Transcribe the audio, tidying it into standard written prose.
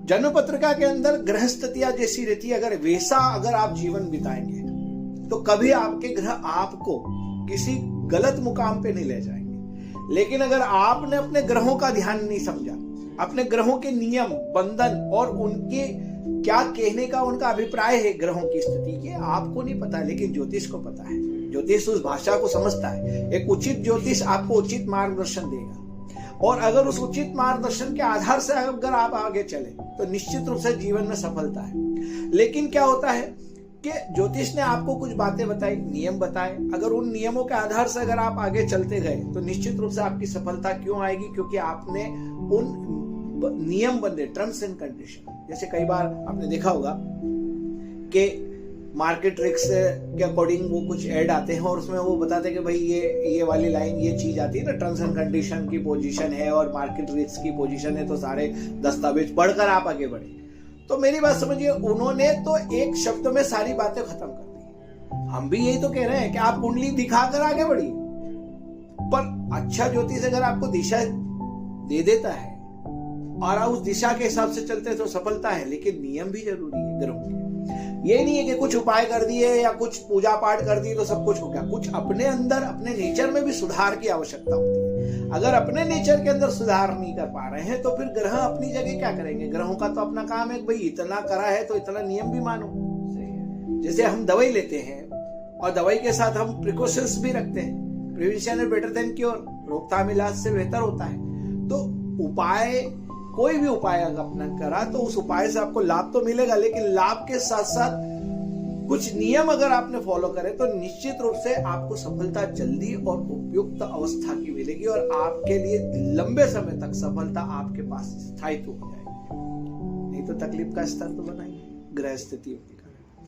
जन्म पत्रिका के अंदर ग्रह स्थितियां जैसी रहती है, अगर वैसा अगर आप जीवन बिताएंगे तो कभी आपके ग्रह आपको किसी गलत मुकाम पे नहीं ले जाएंगे। लेकिन अगर आपने अपने ग्रहों का ध्यान नहीं समझा, अपने ग्रहों के नियम, बंधन और उनके क्या कहने का उनका अभिप्राय है ग्रहों की स्थिति के, आपको नहीं पता, लेकिन ज्योतिष को पता है। ज्योतिष उस भाषा को समझता है। एक उचित ज्योतिष आपको उचित मार्गदर्शन देगा, और अगर उस उचित मार्गदर्शन के आधार से अगर आप आगे चले तो निश्चित रूप से जीवन में सफलता है। लेकिन क्या होता है कि ज्योतिष ने आपको कुछ बातें बताई, नियम बताए, अगर उन नियमों के आधार से अगर आप आगे चलते गए तो निश्चित रूप से आपकी सफलता क्यों आएगी? क्योंकि आपने उन नियम बंदे, टर्म्स एंड कंडीशन, जैसे कई बार आपने देखा होगा कि मार्केट रिस्क के अकॉर्डिंग वो कुछ ऐड आते हैं और उसमें वो बताते हैं कि भाई ये वाली लाइन, ये चीज आती है ना, टर्म्स एंड कंडीशन की पोजीशन है और मार्केट रिस्क की पोजीशन है, तो सारे दस्तावेज पढ़कर आप आगे बढ़े। तो मेरी बात समझिए, उन्होंने तो एक शब्द में सारी बातें खत्म कर दी। हम भी यही तो कह रहे हैं कि आप कुंडली दिखाकर आगे बढ़िए, पर अच्छा ज्योतिष अगर आपको दिशा दे देता है और आप उस दिशा के हिसाब से चलते हैं तो सफलता है। लेकिन नियम भी जरूरी है ग्रहों के। ये नहीं है कि कुछ उपाय कर दिए या कुछ पूजा पाठ कर दिए तो सब कुछ हो गया। कुछ अपने अंदर, अपने नेचर में भी सुधार की आवश्यकता होती है। अगर अपने नेचर के अंदर सुधार नहीं कर पा रहे हैं तो फिर ग्रह अपनी जगह क्या करेंगे? ग्रहों का तो अपना काम है, भाई इतना करा है तो इतना नियम भी मानो। जैसे हम दवाई लेते हैं और दवाई के साथ हम प्रिकॉशंस भी रखते हैं। Prevention is better than cure, रोकथाम इलाज से बेहतर होता है। तो उपाय, कोई भी उपाय अगर अपना करा तो उस उपाय से आपको लाभ तो मिलेगा, लेकिन लाभ के साथ साथ कुछ नियम अगर आपने फॉलो करे तो निश्चित रूप से आपको सफलता जल्दी और उपयुक्त अवस्था की मिलेगी और आपके लिए लंबे समय तक सफलता आपके पास स्थायित्व हो जाएगी। नहीं तो तकलीफ का स्तर तो बनाएंगे ग्रह स्थिति।